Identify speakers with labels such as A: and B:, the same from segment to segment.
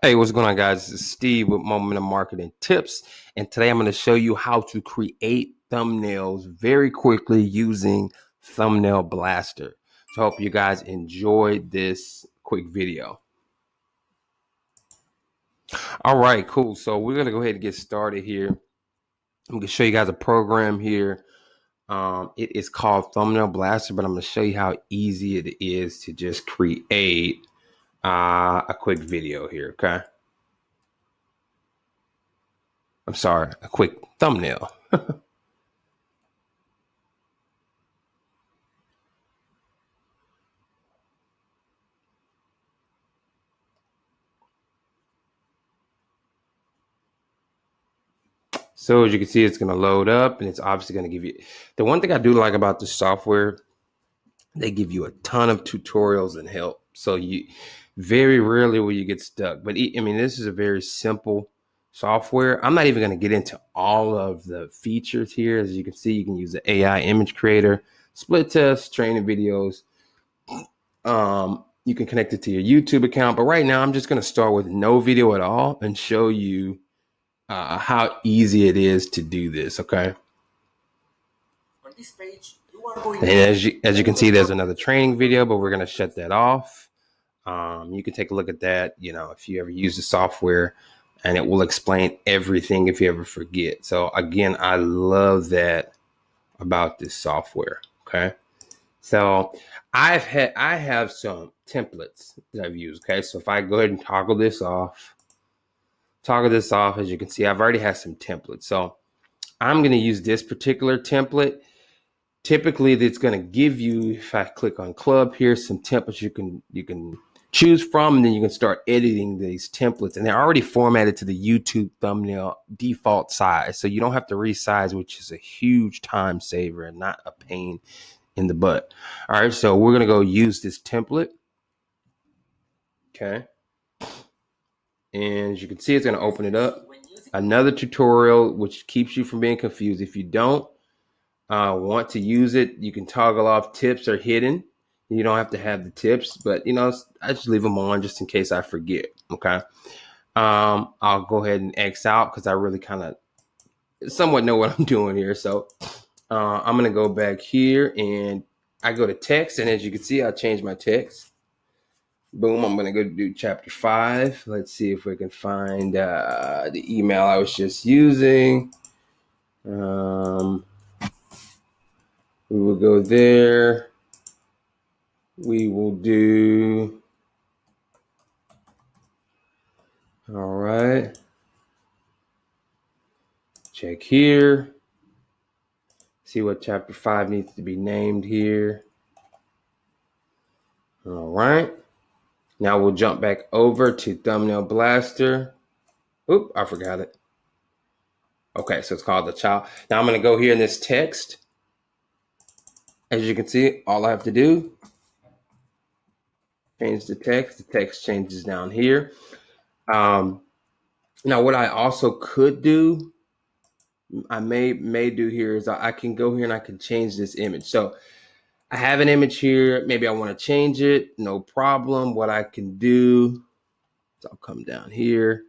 A: Hey, what's going on, guys? This is Steve with Momentum Marketing Tips, and today I'm going to show you how to create thumbnails very quickly using Thumbnail Blaster. So I hope you guys enjoyed this quick video. All right, cool. So we're going to go ahead and get started here. I'm going to show you guys a program here. It is called Thumbnail Blaster, but I'm going to show you how easy it is to just create a quick video here, okay? I'm sorry, a quick thumbnail. So as you can see, it's going to load up and it's obviously going to give you, the one thing I do like about the software, they give you a ton of tutorials and help. So you very rarely will you get stuck. But I mean, this is a very simple software. I'm not even going to get into all of the features here. As you can see, you can use the AI image creator, split test, training videos. You can connect it to your YouTube account. But right now, I'm just going to start with no video at all and show you how easy it is to do this, okay? On this page, and as you can see, there's another training video, but we're going to shut that off. You can take a look at that, if you ever use the software, and it will explain everything if you ever forget. So again, I love that about this software, okay? So I have some templates that I've used, okay? So if I go ahead and toggle this off, as you can see, I've already had some templates. So I'm going to use this particular template. Typically, it's going to give you, if I click on Club here, some templates you can choose from, and then you can start editing these templates. And they're already formatted to the YouTube thumbnail default size, so you don't have to resize, which is a huge time saver and not a pain in the butt. All right, so we're going to go use this template. Okay. And as you can see, it's going to open it up. Another tutorial, which keeps you from being confused. If you don't want to use it, you can toggle off tips are hidden. You don't have to have the tips, but I just leave them on just in case I forget. Okay. I'll go ahead and X out because I really kind of somewhat know what I'm doing here. So I'm going to go back here and I go to text. And as you can see, I changed my text. Boom, I'm going to go do chapter 5. Let's see if we can find the email I was just using. We will go there. We will do, all right. Check here. See what chapter 5 needs to be named here. All right. Now we'll jump back over to Thumbnail Blaster. Oop, I forgot it. Okay, so it's called the child. Now I'm going to go here in this text. As you can see, all I have to do, change the text. The text changes down here. Now what I also could do, I may do here is I can go here and I can change this image. So I have an image here. Maybe I want to change it. No problem. What I can do is I'll come down here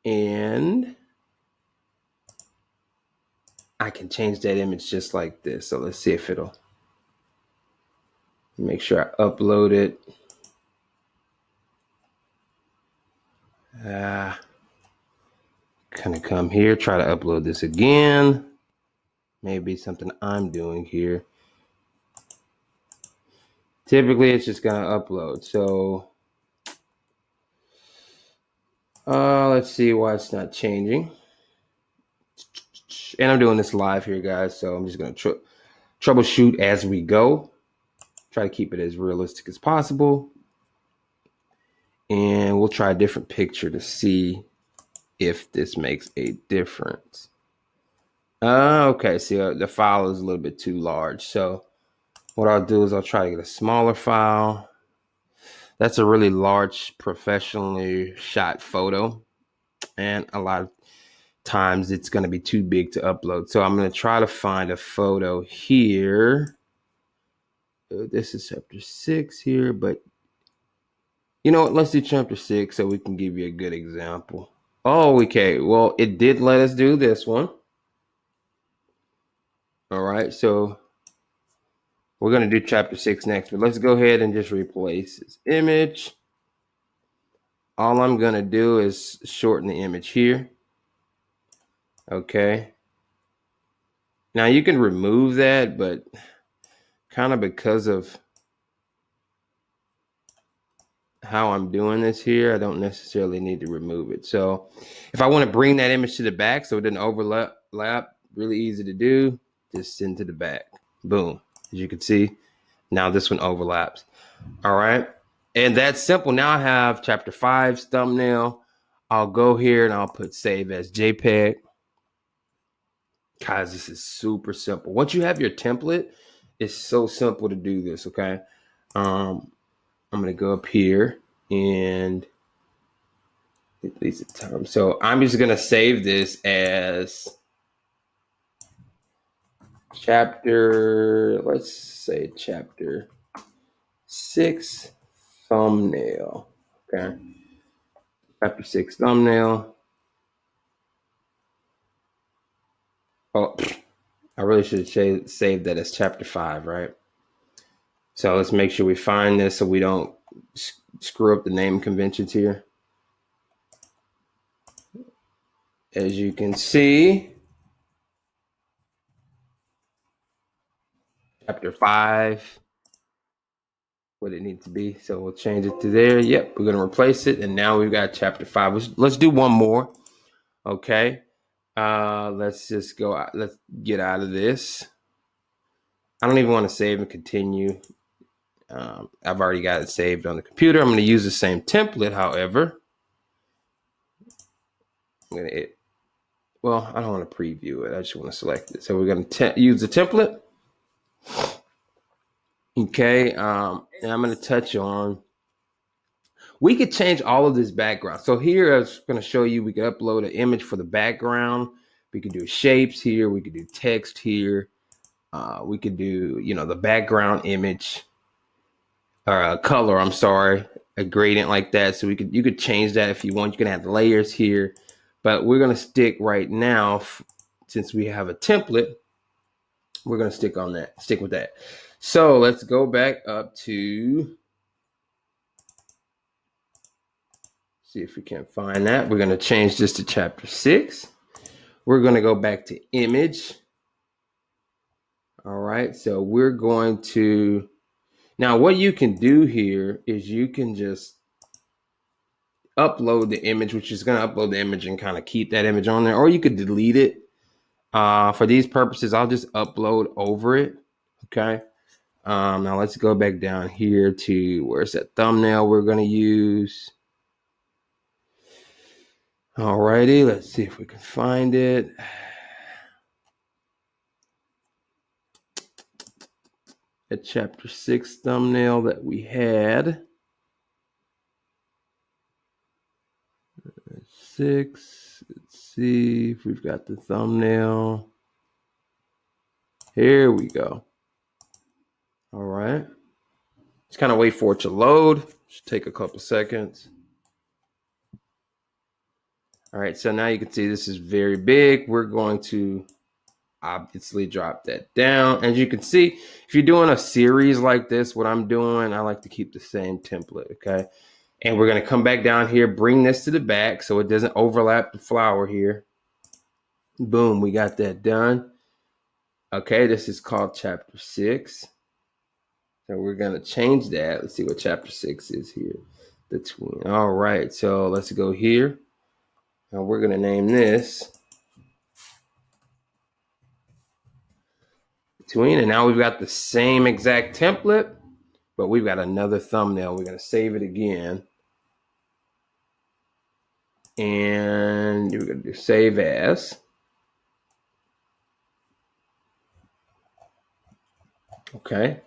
A: and I can change that image just like this. So let's see if it'll make sure I upload it. Kind of come here, try to upload this again. Maybe something I'm doing here. Typically, it's just going to upload. So let's see why it's not changing. And I'm doing this live here, guys. So I'm just going to troubleshoot as we go. Try to keep it as realistic as possible. And we'll try a different picture to see if this makes a difference. Okay, see, the file is a little bit too large. So what I'll do is I'll try to get a smaller file. That's a really large, professionally shot photo. And a lot of times it's going to be too big to upload. So I'm going to try to find a photo here. This is chapter 6 here, but You know what? Let's do chapter 6 so we can give you a good example. Oh, okay. Well, it did let us do this one. All right. So we're going to do chapter 6 next, but let's go ahead and just replace this image. All I'm going to do is shorten the image here. Okay. Now you can remove that, but kind of because of how I'm doing this here, I don't necessarily need to remove it. So if I want to bring that image to the back so it doesn't overlap, really easy to do, just send to the back. Boom. As you can see, now this one overlaps. All right. And that's simple. Now I have chapter 5's thumbnail. I'll go here and I'll put save as JPEG. Guys, this is super simple. Once you have your template, it's so simple to do this, okay? I'm going to go up here and at least the time. So I'm just going to save this as chapter, let's say chapter 6 thumbnail, okay? Chapter 6 thumbnail. Oh, I really should have saved that as chapter 5, right? So let's make sure we find this so we don't screw up the name conventions here. As you can see, chapter 5, what it needs to be. So we'll change it to there. Yep, we're going to replace it. And now we've got chapter 5. Let's do one more. Okay. Let's just go out. Let's get out of this. I don't even want to save and continue. I've already got it saved on the computer. I'm going to use the same template, however. I'm going to well, I don't want to preview it. I just want to select it. So we're going to use the template. Okay. And I'm going to touch on, we could change all of this background. So here I was going to show you, we could upload an image for the background. We could do shapes here. We could do text here. We could do, the background image or color, I'm sorry, a gradient like that. So you could change that if you want. You can add layers here, but we're going to stick right now, since we have a template, we're going to stick with that. So let's go back up to, see if we can find that. We're going to change this to chapter 6. We're going to go back to image. All right. So we're going to, now what you can do here is you can just upload the image, which is going to upload the image and kind of keep that image on there, or you could delete it. For these purposes, I'll just upload over it. Okay. Now let's go back down here to, where's that thumbnail we're going to use? Alrighty, let's see if we can find it. A chapter 6 thumbnail that we had. 6. Let's see if we've got the thumbnail. Here we go. All right. Just kind of wait for it to load. Should take a couple seconds. All right, so now you can see this is very big. We're going to obviously drop that down. As you can see, if you're doing a series like this, what I'm doing, I like to keep the same template, okay? And we're going to come back down here, bring this to the back so it doesn't overlap the flower here. Boom, we got that done. Okay, this is called chapter 6. So we're going to change that. Let's see what chapter 6 is here. The tween. All right, so let's go here. Now we're going to name this tween. And now we've got the same exact template, but we've got another thumbnail. We're going to save it again. And we're going to do save as. Okay.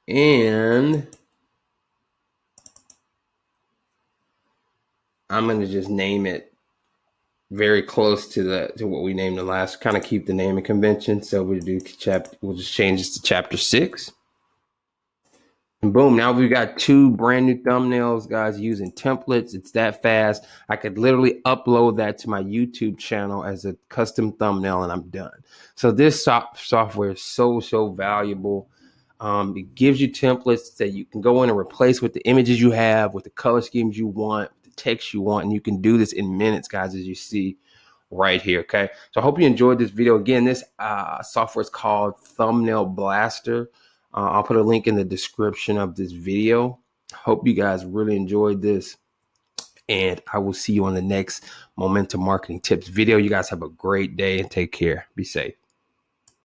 A: And I'm going to just name it very close to what we named the last, kind of keep the naming convention. So we'll just change this to chapter 6. And boom, now we've got 2 brand new thumbnails, guys, using templates. It's that fast. I could literally upload that to my YouTube channel as a custom thumbnail and I'm done. So this software is so valuable. It gives you templates that you can go in and replace with the images you have, with the color schemes you want, the text you want, and you can do this in minutes, guys, as you see right here. Okay, so I hope you enjoyed this video. Again, this software is called Thumbnail Blaster. I'll put a link in the description of this video. Hope you guys really enjoyed this, and I will see you on the next Momentum Marketing Tips video. You guys have a great day and take care. Be safe.